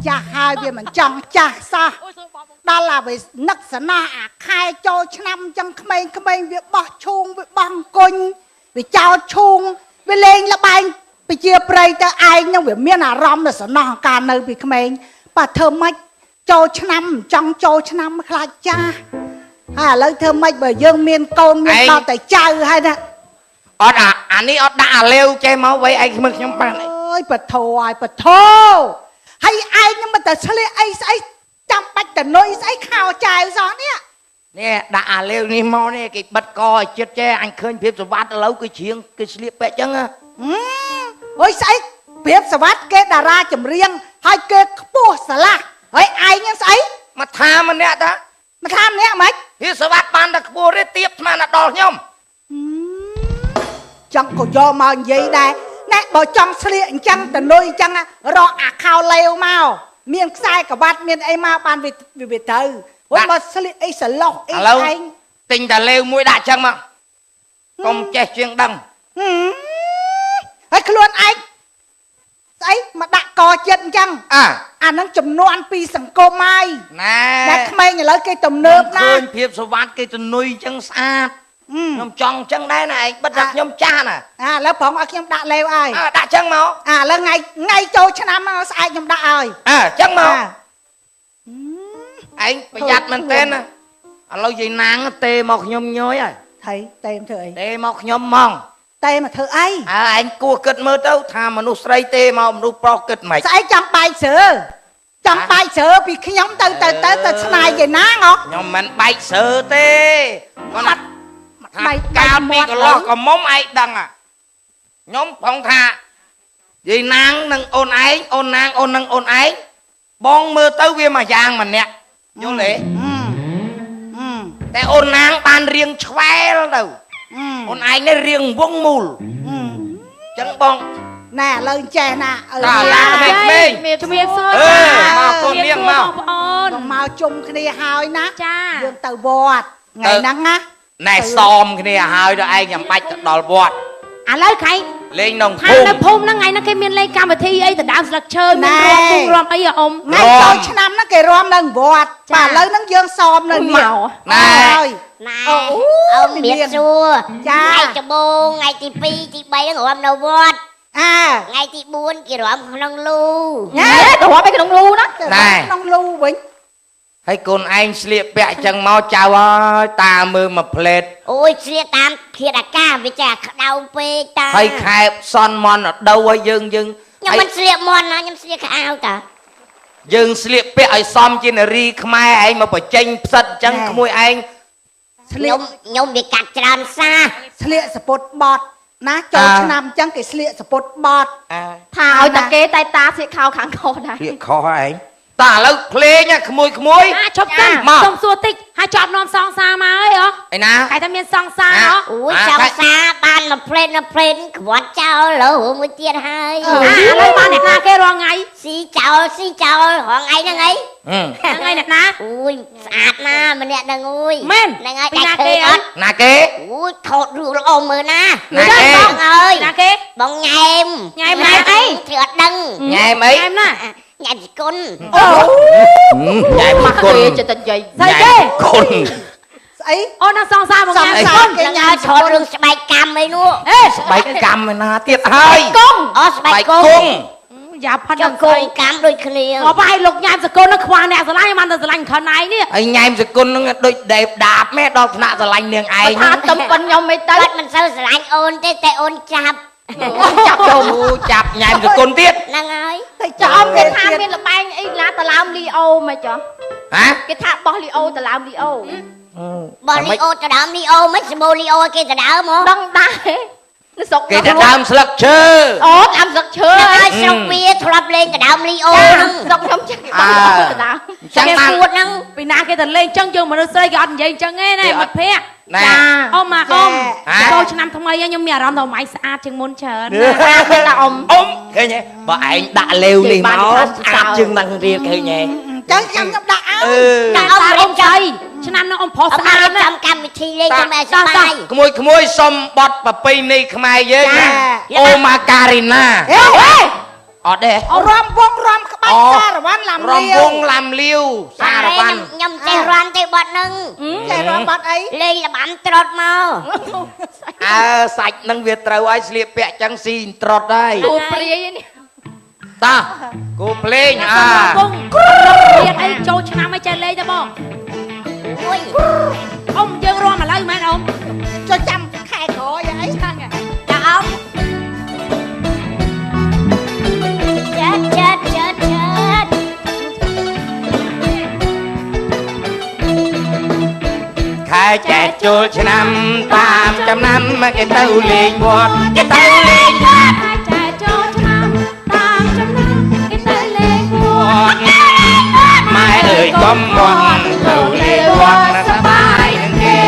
ចាស់ហើយវាមិនចង់ចាស់សោះដល់ឡាវានឹកសណោះអាខែចូលឆ្នាំចឹងក្មេងៗវាបោះឈូងវាបោះអង្គុញវាចោតឈូងវាលេងលបែងប្រជាប្រិយទៅឯងនឹងវាមានអារម្មណ៍ទៅសណោះកាលនៅពីក្មេងបើធ្វើម៉េចចូលឆ្នាំចង់ចូលឆ្នាំខ្លាចចាស់ហើយឥឡូវធ្វើម៉េចបើយើងមានកូនមានដល់តែចៅហើយណាអត់អានេះអត់ដាក់អាលាវចេះមកវៃឯងមើលខ្ញុំបានអើយបធោហើយបធោហើយឯងនឹងមិនតែឆ្លៀកអីស្អីចាំបាច់តនុយស្អីខោចៅសោះនេះដាក់អាលាវនេះមកនេះគេបិទកឲ្យចិត្តចេះអញឃើញភាពសវត្តឥឡូវគឺជ្រៀងគឺឆ្លៀកពេកចឹងអើយស្អីភាពសវត្តគេតារាចម្រៀងហើយគេខ្ពស់ស្រឡះហើយឯងហ្នឹងស្អីមកថាម្នាក់តាមកថាម្នាក់ហ្មងវាសវត្តបានតែខ្ពស់ទេទៀបស្មានដល់ខ្ញុំចង់ក៏យកមកនិយាយដែរណែបើចង់ស្លៀកអញ្ចឹងតនុយអញ្ចឹងរកអាខោលេវមកមានខ្សែក្បាត់មានអីមកបានវាទៅហូបមកស្លៀកអីសឡោះអីឯងទិញតែលេវមួយដាក់អញ្ចឹងមកកុំចេះជាងដឹងហើយខ្លួនឯងស្អីមកដាក់កចិត្តអញ្ចឹងអាហ្នឹងចំនួនពីសង្គមហើយណែតែក្មេងឥឡូវគេទំនើបណាឃើញភាពសវត្តគេទនុយអញ្ចឹងស្អាតខ្ញុំចង់អញ្ចឹងដែរណាឯងបិទថាខ្ញុំចាស់ណាឥឡូវប្រងឲ្យខ្ញុំដាក់លេវឲ្យដាក់អញ្ចឹងមកឥឡូវថ្ងៃចូលឆ្នាំមកស្អែកខ្ញុំដាក់ឲ្យអញ្ចឹងមកឯងប្រយ័ត្នមែនទែនណាឥឡូវយាយណាងទេមកខ្ញុំញយហើយថៃទេធ្វើអីទេមកខ្ញុំហ្មងទេមកធ្វើអីឯងគួរគិតមើលទៅថាមនុស្សស្រីទេមកមនុស្សប្រុសគិតមិនស្អីចាំបែកស្រើចាំបែកស្រើពីខ្ញុំទៅស្នាយយាយណាងខ្ញុំមិនបែកស្រើទេគាត់ថាកាលពីកន្លោះក៏មុំឯងដឹងខ្ញុំផងថាយាយណាងនឹងអូនឯងអូនណាងអូននឹងអូនឯងបងមើលទៅវាមួយយ៉ាងម្នាក់យល់ទេតែអូនណាងបានរៀងឆ្វែលទៅអូនឯងនេះរៀងវងមូលចឹងបងណែឥឡូវចេះណាមានជំរាបសួរមកកូននាងមកបងប្អូនមកជុំគ្នាហើយណាចាយើងទៅវត្តថ្ងៃហ្នឹងណាណែសមគ្នាហើយដល់ឯងចាំបាច់ទៅដល់វត្តឥឡូវខៃលេងក្នុងភូមិនៅភូមិហ្នឹងថ្ងៃហ្នឹងគេមានលេងកម្មវិធីអីទៅដើមស្លឹកឈើមានរំអីអ៊ំថ្ងៃចូលឆ្នាំហ្នឹងគេរំនៅវត្តបាទឥឡូវហ្នឹងយើងសមនៅនេះណែអូមានសួរចាថ្ងៃដំបូងថ្ងៃទី2ទី3ហ្នឹងរំនៅវត្តថ្ងៃទី4គេរំក្នុងលូណែទៅរំក្នុងលូណាក្នុងលូវិញហើយកូនឯងស្លៀកពាក់ចឹងមកចៅហើយតាមើលមកផ្លេតអូយស្លៀកតាមធាតុអាកាសវាចាក្តៅពេកតាហើយខែបសន់មន់ដូវឲ្យយើងខ្ញុំមិនស្លៀកមន់ណាខ្ញុំស្លៀកខោអាវតាយើងស្លៀកពាក់ឲ្យសមជានារីខ្មែរឯងមកបញ្ចេញផ្សិតចឹងក្មួយឯងខ្ញុំវាកាត់ច្រើនសាស្លៀកសពុតបត់ណាចូលឆ្នាំចឹងគេស្លៀកសពុតបត់ថាឲ្យតាគេតែតាស្លៀកខោខាងខុសដែរស្លៀកខុសឯងតាឥឡូវភ្លេងក្មួយឈប់សិនសុំសួរតិចហើយចប់នាំសងសាមកអីឯណាគេថាមានសងសាអូយសងសាបានមកផ្លេតក្វាត់ចោលលើមួយទៀតហើយឥឡូវបានអ្នកណាគេរាល់ថ្ងៃស៊ីចោលរងថ្ងៃហ្នឹងអីថ្ងៃអ្នកណាអូយស្អាតណាម្នាក់ហ្នឹងអើយមែនហ្នឹងហើយដាច់គេអត់ណាគេអូយថតរូបល្អមើលណាណាគេបងអើយណាគេបងញ៉ែមអីធ្វើអត់ដឹងញ៉ែមអីញ៉ែមណាញ៉ែមគុណញ៉ែមគុណចិត្តតែនិយាយស្អីគេគុណស្អីអូនណាសងសាមកញ៉ែមគុណគេញ៉ែថតរឿងស្បែកកម្មអីនោះស្បែកកម្មឯណាទៀតហើយកុងស្បែកគង់យ៉ាផាត់ដល់គង់កម្មដូចគ្នាអបឲ្យលោកញ៉ែមសកុលនឹងខ្វះអ្នកស្រឡាញ់បានតែស្រឡាញ់ខនឯងនេះហើយញ៉ែមសកុលនឹងដូចដេបដាបមែដល់ថ្នាក់ស្រឡាញ់នាងឯងថាតំប៉ុនខ្ញុំមិនទៅគាត់មិនសូវស្រឡាញ់អូនទេតែអូនចាប់ចាប់ញ៉ែមសកុលទៀតហ្នឹងហើយតែចាំគេថាមានលបែងអីឡាតឡោមលីអូមិនចុះគេថាបោះលីអូតឡោមលីអូបោះលីអូតឡោមលីអូមិនស្បូលីអូគេតដើមហ្មងដឹងដែរនៅស្រុកគេដើមស្លឹកឈើអូដើមស្លឹកឈើហើយស្រុកវាធ្លាប់លេងតដើមលីអូហ្នឹងស្រុកខ្ញុំចេះបោះតដើមចាំបានពួតហ្នឹងពីណាគេទៅលេងចឹងយើងមនុស្សស្រីគេអត់និយាយចឹងទេណាមិត្តភក្តិចាអ៊ំមកអ៊ំចូលឆ្នាំថ្មីខ្ញុំមានអារម្មណ៍ថាម៉ៃស្អាតជាងមុនច្រើនស្អាតទេតាអ៊ំឃើញទេបើឯងដាក់លេវនេះមកស្អាតជាងនឹងរៀបឃើញទេចឹងខ្ញុំដាក់ឲ្យ តែអមរៀបចំឆ្នាំនោះអមផុសស្អាតណាស់ កម្មវិធីលេងcho mẹសប្បាយ ក្មួយសុំបត់ប្រពៃណីខ្មែរយើងណាអូម៉ាការីណាអត់ទេ រំវងរំក្បាច់សារវ៉ាន់ឡាំលាវ រំវងឡាំលាវសារវ៉ាន់ ខ្ញុំចេះរាំទេបត់នឹង ចេះរំបាត់អី លេងល្បាំត្រុតមក សាច់នឹងវាត្រូវឲ្យស្លៀកពាក់ចឹងស៊ីត្រុតដែរ គូព្រាយនេះ តាគូភ្លេងវងរៀនអីចូលឆ្នាំឲ្យចេះលេងទៅបង អូយ អ៊ំយើងរំឥឡូវមែនអ៊ំ ចូលចាំខែក្រោយអី ឆ្ងាញ់ តាអមចាត់ខែចែកចូលឆ្នាំតាមចំណាំគេទៅលេងវត្តគេទៅលេងវត្ត ចែចូលឆ្នាំតាមចំណាំគេទៅលេងវត្ត ម៉ែអើយកុំវត្តទៅលេងវត្តសប្បាយនឹងគេ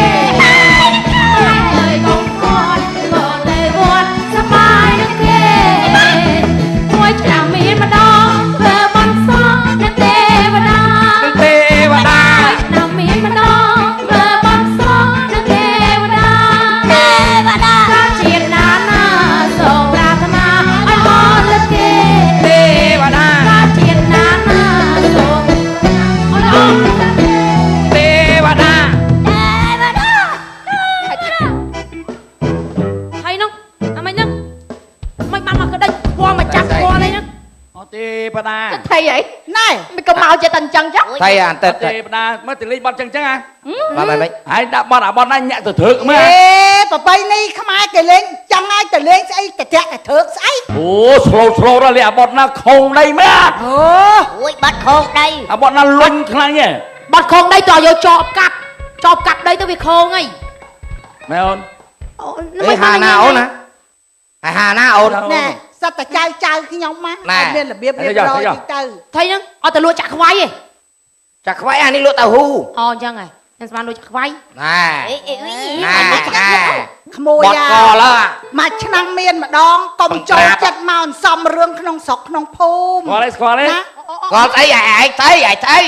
អើយកុំគាត់ក៏លេងវត្តសប្បាយនឹងគេមួយឆ្នាំមានម្ដងធ្វើបានសងនឹងទេវតា ទេវតា ឆ្នាំមានម្ដងធ្វើបានសងនឹងទេវតា កាជាតិណាណាសូមប្រាថ្នាឲ្យមកលើគេ ទេវតា កាជាតិណាណាសូមឲ្យអស់ ទេវតា ហើយនោះអាមិញហ្នឹងមិនបានមកក្តិចពណ៌មកចាប់ពណ៌អីហ្នឹង អត់ទេបដា ថៃអី ណែ មិនក៏មកចេះតែអញ្ចឹងចុះ ថៃអន្តិ អ ត ត់ទេបដាមើលទៅលេងបត់ចឹងចឹងហ៎ បាទមិន ហើយដាក់បត់អាបត់ណាញាក់ទៅធើកមើ អេ ល ប្របីនេះខ្មែរគេលេងចឹងហើយទៅលេងស្អីតែតែធ្វើស្អី អូស្លូដល់លេងអាបត់ណាខងដីមែន អូយបាត់ខងដី អាបត់ណាលុញខ្លាំងហ៎ បាត់ខងដីតើយកចបកាប់ដីទៅវាខងអី មែនអូន អេហាណាអូនណាហាណាអូន ណែសត្វតែចៅខ្ញុំមកអត់មានរបៀបរៀបរយតិចទៅ ថៃហ្នឹងអត់ទៅលក់ចាក់ខ្វាយទេ ចាខ្វាយអានេះលក់តាហ៊ូ អូអញ្ចឹងហើយខ្ញុំស្មានលក់ចាក់ខ្វាយ ណែ អី ណែណែ ក្មួយ បត់ យ៉ា កឡើ មួយឆ្នាំមានម្ដងកុំចូលចិត្តមកអន្សំរឿងក្នុងស្រុកក្នុងភូមិ ស្គាល់ទេ គាត់អីឯងស្អីឯងស្អី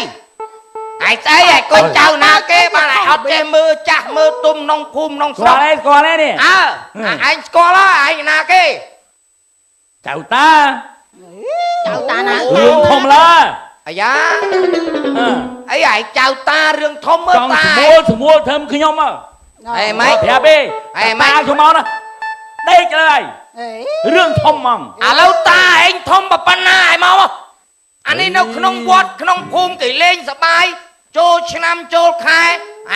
ឯងកូនចៅណាគេបានឲ្យអត់ចេះមើលចាស់មើលទុំក្នុងភូមិក្នុងស្រុក ស្គាល់ទេនេះ ឯងស្គាល់ហើយឯងណាគេ ចៅតា ចៅតាណា រឿងធំឡា អាយ៉ាអីឯងចៅតារឿងធំមើ ច ល ង់ តា ស្មួលធ្វើខ្ញុំមក អេម៉េច ប្រាប់ទេតាខ្ញុំមកណាដេកលើហើយ អេ រឿងធំហ្មង ឥឡូវតាឯងធំប៉ុណ្ណាឯងមកអានេះនៅក្នុងវត្តក្នុងភូមិគេលេងសបាយចូលឆ្នាំចូលខែ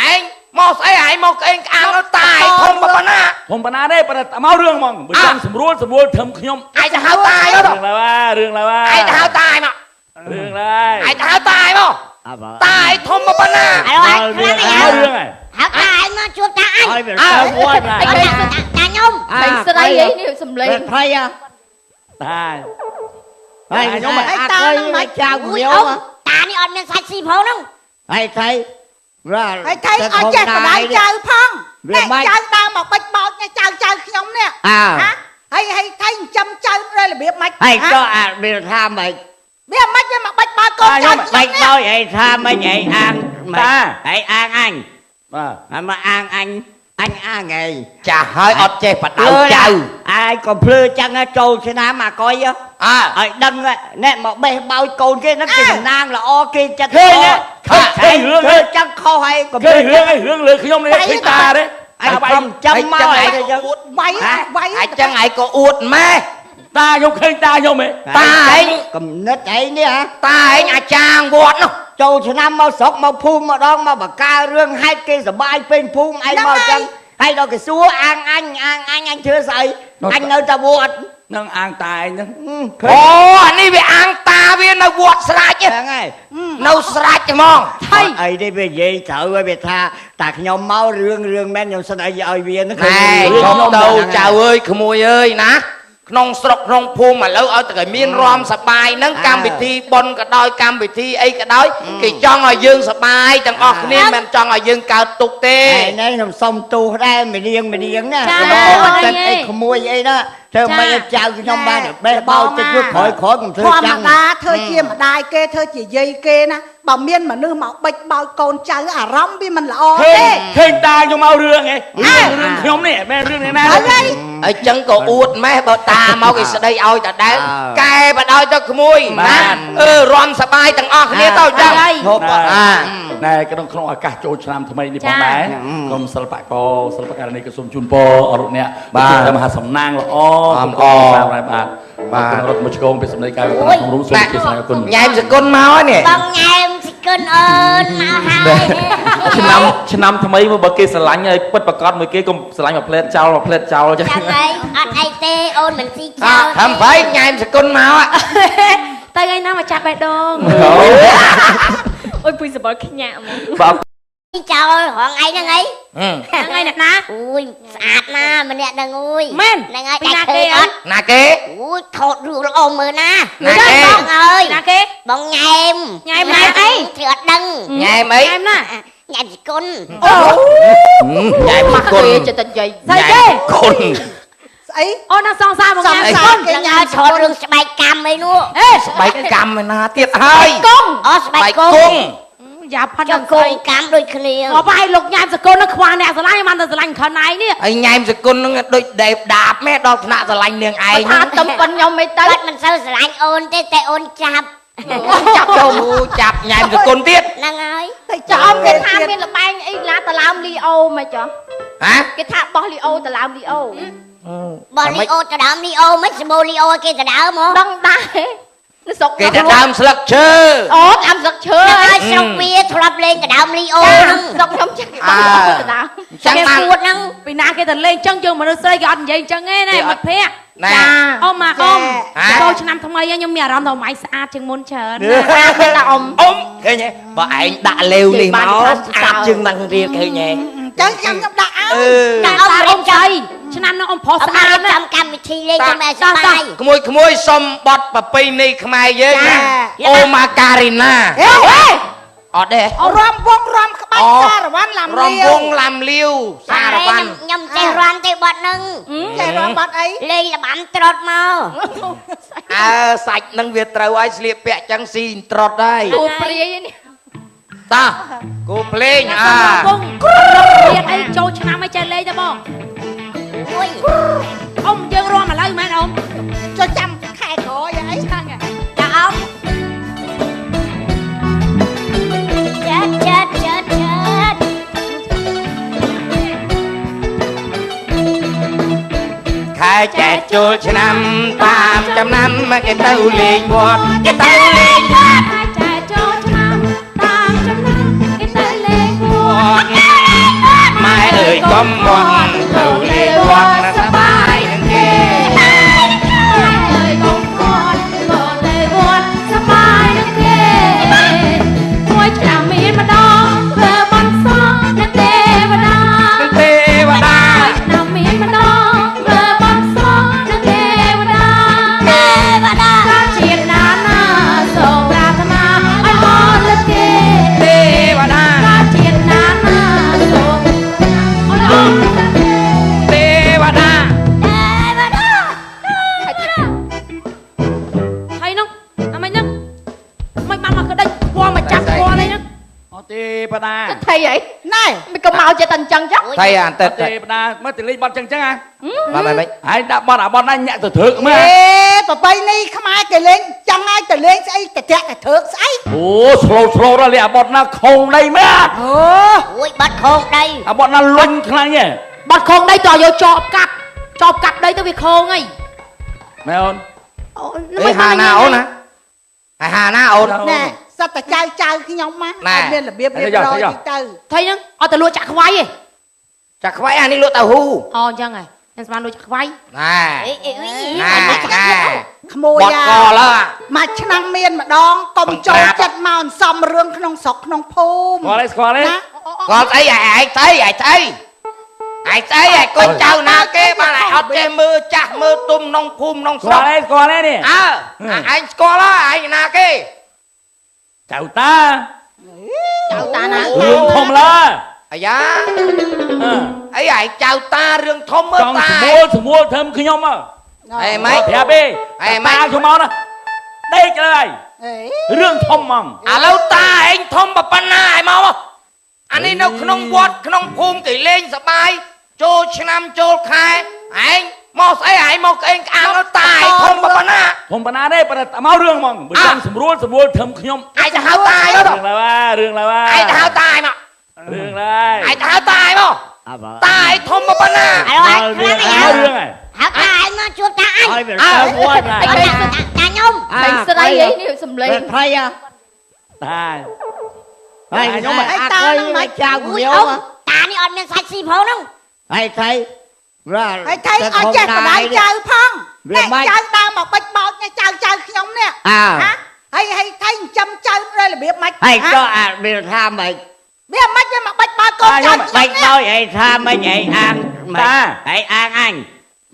ឯងមកស្អីឯងមកក្អេងក្អាងតាឯងធំប៉ុណ្ណា ធំប៉ុណ្ណាទេប៉ុន្តែមករឿងហ្មងបើចង់ស្រួលធ្វើខ្ញុំ ឯងទៅហៅតាឯងមក រឿងឡើយរឿងឡើយ ឯងទៅហៅតាឯងមក រឿងឡើយ ឯងទៅហៅតាឯងមកតាឯងធំប៉ុណ្ណា ឥឡូវឯងខ្លាំងឯង រឿងហើយ ហៅតាឯងមកជួបតាអញ ឲ្យវាទៅវត្តណា តាខ្ញុំ ថៃស្រីអីនេះសំលេង ថៃអា តា ហើយខ្ញុំអត់ឃើញមកចៅ អូយ ញោ អូ ម តានេះអត់មានសាច់ស៊ីផងហ្នឹង ហើយថៃរ៉ា ហើយថៃអត់ចេះបដៅចៅផងតែចៅដើរមកបិចបោចចៅខ្ញុំនេះហើយថៃចិញ្ចឹមចៅដោយរបៀបម៉េច ហើយក៏អាចមានថាមិន វាមិនវាមកបិចបោចកូនចៅ ខ្ញុំបាច់ដោយឯថាមិនឯអាងហើយអាងអញ បាទ ហើយមកអាងអញអាងឯង ចាស់ហើយអត់ចេះបដៅចៅ អាយក៏ភ្លឺចឹងចូលឆ្នាំអាកុយ ឲ្យដឹងអ្នកមកបេះបោចកូនគេហ្នឹងគេសំណាងល្អគេចិត្តឃើញរឿងចឹងខុសហើយក៏ គេរឿងលើខ្ញុំនេះឃើញតាទេ អញខំចាំមកឲ្យចឹង វាយ អញ្ចឹងឯងក៏អួតម៉ែ តាខ្ញុំឃើញតាខ្ញុំហ៎ តាឯង កំណត់ឯងនេះហ៎ តាឯងអាចារ្យវត្តនោះ ចូលឆ្នាំមកស្រុកមកភូមិម្ដងមកបកការរឿងហេតុគេសបាយពេញភូមិឯងមកចឹងហើយដល់គេសួរអាងអញធ្វើស្អីអញនៅតែវត្ត នឹងអាងតាឯងហ្នឹង អូអានេះវាអាងតាវានៅវត្តស្រាច់ ហ្នឹងហើយ នៅស្រាច់ហ្មង ថៃអីនេះវានិយាយត្រូវហើយវាថាតាខ្ញុំមករឿងមែនខ្ញុំស្ដីឲ្យវាហ្នឹង ណែខ្ញុំទៅចៅអើយក្មួយអើយណាក្នុងស្រុកក្នុងភូមិឥឡូវឲ្យតែមានរំសបាយហ្នឹងកម្មវិធីបុណ្យក៏ដោយកម្មវិធីអីក៏ដោយគេចង់ឲ្យយើងសបាយទាំងអស់គ្នាមិនចង់ឲ្យយើងកើតទុកទេ នេះខ្ញុំសុំទូដែរម្ដៀងណា ចា អីក្មួយអីណាធ្វើមិនឲ្យចៅខ្ញុំបានបេះបោចតិចមួយក្រោយកុំធ្វើ ធម្ម ចឹង តាធ្វើជាម្ដាយគេធ្វើជាយាយគេណា បើមានមនុស្សមកបិចបោចកូនចៅអារម្មណ៍វាមិនល្អ ឃើ ទេ ញឃើញតាខ្ញុំមករឿងឯងរឿងខ្ញុំនេះមែនរឿងនេះណា ហើយ អញ្ចឹងក៏អួតម៉េះបើតាមកគេស្ដីឲ្យតដែលកែបដោយទៅក្មួយណារំសបាយទាំងអស់គ្នាទៅចឹង ហូប ណែក្នុងឱកាសចូលឆ្នាំថ្មីនេះផងដែរក្រុមសិល្បករសិល្បករនេះក៏សូមជូនពរអរុអ្នកមហាសំណាងល្អបាទរត់មកឆ្កងពីសម្ដីកាយក្នុងរូបសូមជាស្នេហ៍គុណ ញ៉ែមសគុណមកនេះ បងញ៉ែមសិគុណអូនមកហើយ ឆ្នាំថ្មីមកបើគេស្រឡាញ់ឲ្យពិតប្រកបមួយគេកុំស្រឡាញ់មកផ្លែតចោលចឹង ចាំហើយអត់អីទេអូនមិនស៊ីចោល ធ្វើໄວញ៉ែមសគុណមក ទៅថ្ងៃណាមកចាប់បេះដូងអូយពុយសបល់ខ្ញាក់ហ្មង បាទ ស៊ីចោលរងឯហ្នឹងអី ថ្ងៃណា អូយស្អាតណាម្នាក់ហ្នឹងអើយ មែន ហ្នឹងហើយ ពី ដាច់ ណាគេ គេអត់ ណាគេ អូយថតរូបល្អមើលណា ណាគេ បងអើយ ណាគេ បងញ៉ែម ញ៉ែមណាអី ធ្វើអត់ដឹង ញ៉ែមអី ញ៉ែមណា ញ៉ែមសិគុណ ញ៉ែមសគុណ ចិត្តតែនិយាយ ស្អីគេគុណ ស្អី អូនដល់សងសារមកញ៉ែម គុណ ហ្នឹងហើយថតរឿងស្បែកកម្មអីនោះ អេ ស្បែកកម្មឯណាទៀតហើយ កង អូស្បែកគង់ យ៉ាផាត់ ចុះ ដល់ គ ស្អី ង់កម្មដូចគ្នា អបឲ្យលោកញ៉ែមសកលនឹងខ្វះអ្នកស្រឡាញ់មិនទៅស្រឡាញ់ខណៃនេះ ហើយញ៉ែមសគុណនឹងដូចដេបដាបម៉ែដល់ថ្នាក់ស្រឡាញ់នាងឯង ថាតំប៉ុនខ្ញុំមិនទៅ គាត់មិនសូវស្រឡាញ់អូនទេតែអូនចាប់ ចាប់ចូលចាប់ញ៉ែមសគុណទៀត ហ្នឹងហើយ តែ ចា ចាំ គេ គេ ថា ថា មានលបែងអីឡាតឡោមលីអូមិនចុះ ហ៎ គេថាបោះលីអូតឡោមលីអូ បើលីអូដដើមលីអូមិនស្មូលីអូគេដដើមហ៎ ដឹងដែរនៅស្រុក គេទៅដើមស្លឹកឈើ អូដើមស្លឹកឈើ ហ្នឹងហើយស្រុកវាធ្លាប់លេងដដើមលីអូហ្នឹង ស្រុកខ្ញុំចឹងបោះទៅដើម ចឹង គេ បាន ពួតហ្នឹង ពីណាគេទៅលេងចឹងយើងមនុស្សស្រីគេអត់និយាយចឹងទេណាមិត្តភក្តិ ណែ អ៊ំមកអ៊ំចូលឆ្នាំថ្មីខ្ញុំមានអារម្មណ៍ថាម៉ៃស្អាតជាងមុនច្រើនស្អាតទេតាអ៊ំ អ៊ំឃើញទេបើឯងដាក់លេវនេះមកស្អាតជាងនឹងរៀបឃើញទេ ចឹងខ្ញុំដាក់ឲ្យ តែអ៊ំអ៊ំចៃឆ្នាំនោះអ៊ំប្រុស អ ស្អាត ត់ ណា ចាំកម្មវិធីលេងទៅម៉ែសបាយ ក្មួយសុំបត់ប្រពៃណីខ្មែរយើងណាអូម៉ាការីណា ហេ អត់ទេ រំវងរំក្បាច់សារវ៉ាន់ឡាំ រំ លា វ វ ងឡាំលាវសារវ៉ាន់ ខ្ញុំចេះរាំទេបាត់ហ្នឹង ចេះរំបាត់អី លេងលបាំត្រុតមក អើសាច់នឹងវាត្រូវឲ្យស្លៀកពាក់ចឹងស៊ីត្រុតហើយ គូព្រាយនេះ តោះគូភ្លេងអា វងរៀនអីចូលឆ្នាំឲ្យចេះលេងទៅបង អូយ អ៊ំយើងរួមឥឡូវមែនអ៊ំ ចុះចាំខែក្រោយអី ឆ្ងាញ់ តាអ៊ំចាត់ចាត់ចាត់ចាត់ ខែចែកចូលឆ្នាំតាមចំណាំគេទៅលេងវត្តគេទៅលេងវត្ត ចែចូលឆ្នាំតាមចំណងគេទៅលេងវត្ត ម៉ែអើយកុំវត្តទៅលេងវត្តសប្បាយនឹងគេ អើយកុំគាត់ក៏លេងវត្តសប្បាយនឹងគេមួយឆ្នាំមានម្ដងធ្វើបន់សងនឹងទេវតា ទេវតា ឆ្នាំមានម្ដងធ្វើបន់សងនឹងទេវតា ទេវតា កាជាតិណាណាសូមប្រាថ្នាឲ្យអរលើគេ ទេវតា កាជាតិណាណាសូមឲ្យអរលើគេ ទេវតា ហើយនោះអាម៉េចហ្នឹងមិនបានមកក្តិចពណ៌មកចាប់ពណ៌អីហ្នឹង អត់ទេបដា ថៃអី ណែ មិនក៏មកចេះតែអញ្ចឹងចុះ ថៃអានតិ អ ត ត់ទេបដាមកទៅលេងបត់ចឹងហ៎ បាទមិន ហើយដាក់បត់អាបត់ណាញាក់ទៅធើក អ មើល េប្របីនេះខ្មែរគេលេងចឹងហើយទៅលេងស្អីតែតែកធើកស្អី អូស្លូរលេងអាបត់ណាខងដីមែន អូ អូយបាត់ខោងដី អាបត់ណាលុញខ្លាំងហ៎ បាត់ខងដីតើយកចបកាប់ដីទៅវាខងអី មែនអូន អេហាណាអូនណាហើយហាណាអូន ណែសិតតែចៅខ្ញុំមកអត់មានរបៀបរៀបរយតិចទៅ ថៃហ្នឹងអត់ទៅលក់ចាក់ខ្វៃទេ ចាខ្វាយអានេះលក់តៅហ៊ូ អូអញ្ចឹងហើយខ្ញុំស្មានលក់ចាក់ខ្វៃ ណែ អីអី ណែណែ ក្មួយ បត់ អា កឡើ មួយឆ្នាំមានម្ដងកុំចូលចិត្តមកអន្សំរឿងក្នុងស្រុកក្នុងភូមិ ស្គាល់ទេ ណា គាត់ស្អីឯងស្អីឯងស្អីឯងស្អីឯងកូនចៅណាគេបានឯងអត់ចេះមើលចាស់មើលទុំក្នុងភូមិក្នុង ស្ ស្រុ គា ក ល់ទេស្គាល់ទេនេះ អើឯងស្គាល់ហើយឯងណាគេ ចៅតា ចៅតាណា រឿងធំឡា អាយ៉ាអីឯងចៅតារឿងធំមើ ច ល ង់ តា ស្មួលធ្វើខ្ញុំមក អេម៉េច ប្រាប់ទេ អេម៉េច តាខ្ញុំមកណាដេកលើហើយ អ រឿងធំហ្មង ឥឡូវតាឯងធំប៉ុណ្ណាឯមកអានេះនៅក្នុងវត្តក្នុងភូមិគេលេងសបាយចូលឆ្នាំចូលខែឯងមកស្អីឯងមកក្អេងក្អាងតាឯងធំប៉ុណ្ណា ធំប៉ុណ្ណាទេប៉ុន្តែមករឿងហ្មងបើចង់ស្រួលធំខ្ញុំ ឯងទៅហៅតាឯងមក រឿងឡើយ ឯងទៅហៅតាឯងមក រឿងឡើយ ឯងទៅហៅតាឯងមកតាឯងធំប៉ុណ្ណា ឥឡូវឯងខ្លាំងណាស់ រឿងហើយ ហៅតាឯងមកជួបតាអញ ឲ្យវាទៅវត្តណា តាខ្ញុំ តែស្រីអីនេះសំលេង ភ័យ តា ហើយខ្ញុំមិនអាចទៅមកចៅ អូ វា យអូតានេះអត់មានសាច់ស៊ីផងហ្នឹង ហើយថៃរ៉ា ហើយថៃអត់ចេះបដៅចៅផងចៅដើមមកបិចបោចចៅខ្ញុំនេះហើយថៃចិញ្ចឹមចៅដោយរបៀបម៉េច ហើយក៏អាចវាថាមិន វាម៉េចវាមកបិចបោចកូនចៅ បាច់ដោយឯងថាមិនឯងអាងឯងអាងអញ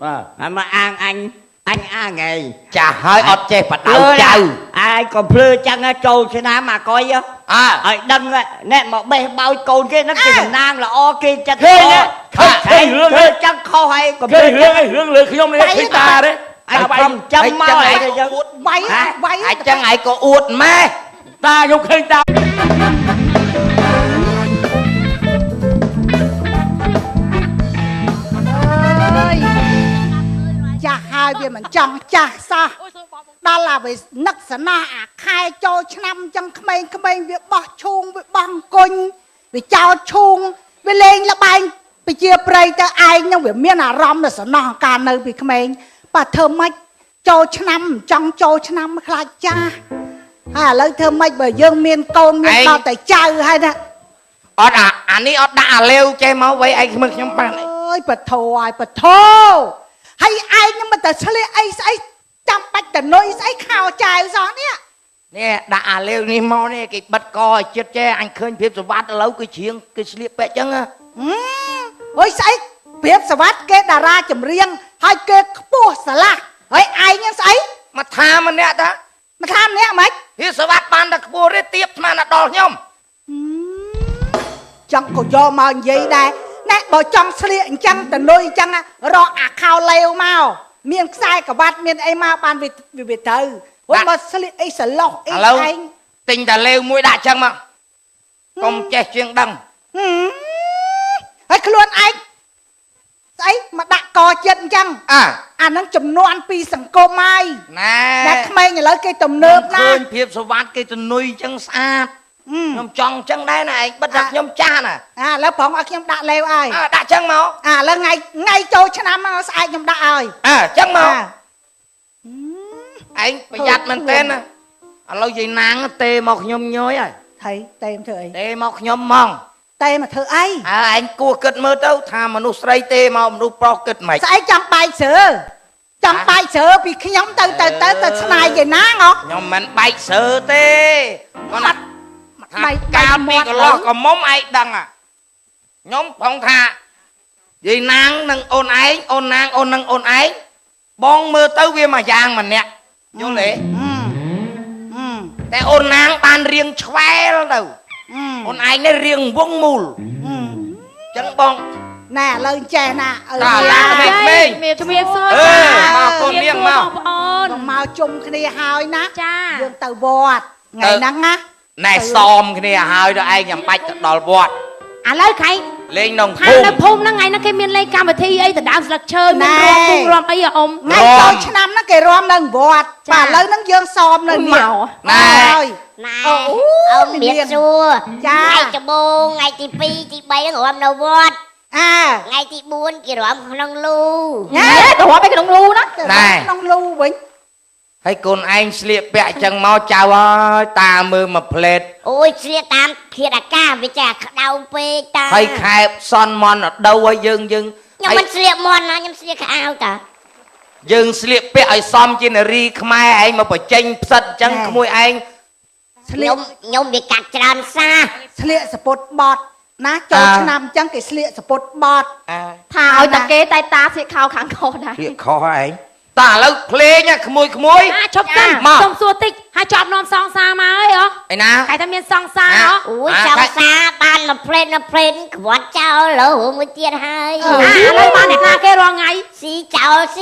បាទ ហើយមកអាងអញអាងឯង ចាស់ហើយអត់ចេះបដៅចៅ អាយក៏ភ្លឺចឹងចូលឆ្នាំអាកុយឲ្យដឹងណែមកបេះបោចកូនគេហ្នឹងជាតំណាងល្អគេចិត្តឃើញរឿងចឹងខុសហើយក៏ ឃើញរឿងលើខ្ញុំនេះឃើញតាទេ អញខំចាំមកឯងចឹង វាយ អញ្ចឹងឯងក៏អួតម៉ែ តាខ្ញុំឃើញតា អើយចាស់ហើយវាមិនចង់ចាស់សោះដល់ឡាវានឹកស្នាអាខែចូលឆ្នាំចឹងក្មេងវាបោះឈូងវាបោះអង្គុញវាចោតឈូងវាលេងលបែងប្រជាប្រិយទៅឯងនឹងវាមានអារម្មណ៍ទៅសំណោះការនៅពីក្មេងប៉ះធ្វើម៉េចចូលឆ្នាំចង់ចូលឆ្នាំខ្លាចចាស់ហើយឥឡូវធ្វើម៉េចបើយើងមានកូនមានដល់តែចៅហើយណា អត់អានេះអត់ដាក់អាលាវចេះមកវៃឯងមើលខ្ញុំបាន អើយបធោហើយបធោហើយឯងនឹងមិនតែឆ្លៀកអីស្អីចាំបាច់តនុយស្អីខោចៅសោះនេះ នេះដាក់អាលាវនេះមកនេះគេបិទកឲ្យចិត្តចេះអញឃើញភាពសវត្តឥឡូវគឺជ្រៀងគេស្លៀកពាក់ចឹង អើយស្អីព្រៀបសវត្តគេតារាចម្រៀងហើយគេខ្ពស់ស្រឡះហើយឯងនឹងស្អី មកថាម្នាក់តា មកថាម្នាក់ហ្មង វាសវត្តបានតែខ្ពស់ទេទៀបស្មានដល់ខ្ញុំ ចង់ក៏យកមកនិយាយដែរណែបើចង់ស្លៀកអញ្ចឹងតនុយអញ្ចឹងរកអាខោលេវមកមានខ្សែក្រវ៉ាត់មានអីមកបានវាទៅហើយបើស្លៀកអីសឡោះអី ឥឡូវ ឯង ទិញតែលេវមួយដាក់ចឹងមកកុំចេះជាងដឹង ហើយខ្លួនឯងស្អីមកដាក់កចិត្តអញ្ចឹងអាហ្នឹងចំនួនពីសង្គមហើយ ណែ តែក្មេងឥឡូវគេទំនើបណា ឃើញភាពសវត្តគេទនុយចឹងស្អាតខ្ញុំចង់ចឹងដែរណាឯងបិទថាខ្ញុំចាស់ណា ឥឡូវប្រងឲ្យខ្ញុំដាក់លេវឲ្យ ដាក់ចឹងមក ឥឡូវថ្ងៃចូលឆ្នាំមកស្អែកខ្ញុំដាក់ឲ្យ ចឹងមកឯងប្រយ័ត្នមែនទែនណាឥឡូវយាយណាងទេមកខ្ញុំញយហើយ ថៃតែមធ្វើអី ទេមកខ្ញុំហ្មង តែមកធ្វើអី ឯងគួរគិតមើលទៅថាមនុស្សស្រីទេមកមនុស្សប្រុសគិតមិន ស្អីចង់បាយស្រើចង់បាយស្រើពីខ្ញុំទៅស្នាយយាយណាងហ៎ ខ្ញុំមិនបែកស្រើទេគាត់ថា បែក កាលពី មាត់ កន្លោះកមុំឯងដឹងខ្ញុំផងថាយាយណាងនឹងអូនឯងអូនណាងអូននឹងអូនឯងបងមើលទៅវាមួយយ៉ាងម្នាក់យល់ទេតែអូនណាងបានរៀងឆ្វែលទៅអូនឯងនេះរៀងវងមូលចឹងបង ណែឥឡូវចេះណាអើ តាឡា មេ មេឃ មេជំរាបសួរ មកកូននាងមក បងប្អូន មកជុំគ្នាហើយណា ចា យើងទៅវត្តថ្ងៃហ្នឹងណា ណែសមគ្នាហើយដល់ឯងចាំបាច់ទៅដល់វត្ត ឥឡូវខៃ លេងក្នុង ខា ភូ ង មិ នៅភូមិហ្នឹងថ្ងៃហ្នឹងគេមានលេងកម្មវិធីអីដណ្ដើមស្លឹកឈើមានរំពុងរំអីអ៊ំ ថ្ងៃចូលឆ្នាំហ្នឹងគេរំនៅវត្តបាទឥឡូវហ្នឹងយើងសមនៅនេះ ណែ ហើយ ណែ អូ អូមៀបសួរ ចា ថ្ងៃដំបូងថ្ងៃទី2ទី3ហ្នឹងរំនៅវត្ត ថ្ងៃទី4គេរំក្នុងលូ ណែទៅរាប់ឯក្នុងលូណា ក្នុងលូវិញ ហើយកូនឯងស្លៀកពាក់ចឹងមកចៅហើយតាមើលមកផ្លេត អូយស្លៀកតាមធាតុអាកាសវាចាក្តៅពេកតា ហើយខែបសន់មន់ដៅឲ្យយើង ខ្ញុំមិនស្លៀកមន់ណាខ្ញុំស្លៀកខោអាវតា យើងស្លៀកពាក់ឲ្យសមជានារីខ្មែរឯងមកបញ្ចេញផ្សិតចឹងក្មួយឯង ខ្ញុំវាកាត់ច្រើនសា ស្លៀកសពុតបត់ណាចូលឆ្នាំអញ្ចឹងគេស្លៀកសពុតបត់ ថាឲ្យតែគេតែតាស្លៀកខោខាងខុសដែរ ស្លៀកខុសឯងតាឥឡូវភ្លេងក្មួយ ជប់សិនសុំសួរតិចហើយចប់នាំសងសាមកអីហ៎ ឯណា គេថាមានសងសាហ៎ អូយចង់សាបានមកព្រេនក្វាត់ចោលលើមួយទៀតហើយ ឥឡូវបានអ្នកណាគេរាល់ថ្ងៃ ស៊ីចោល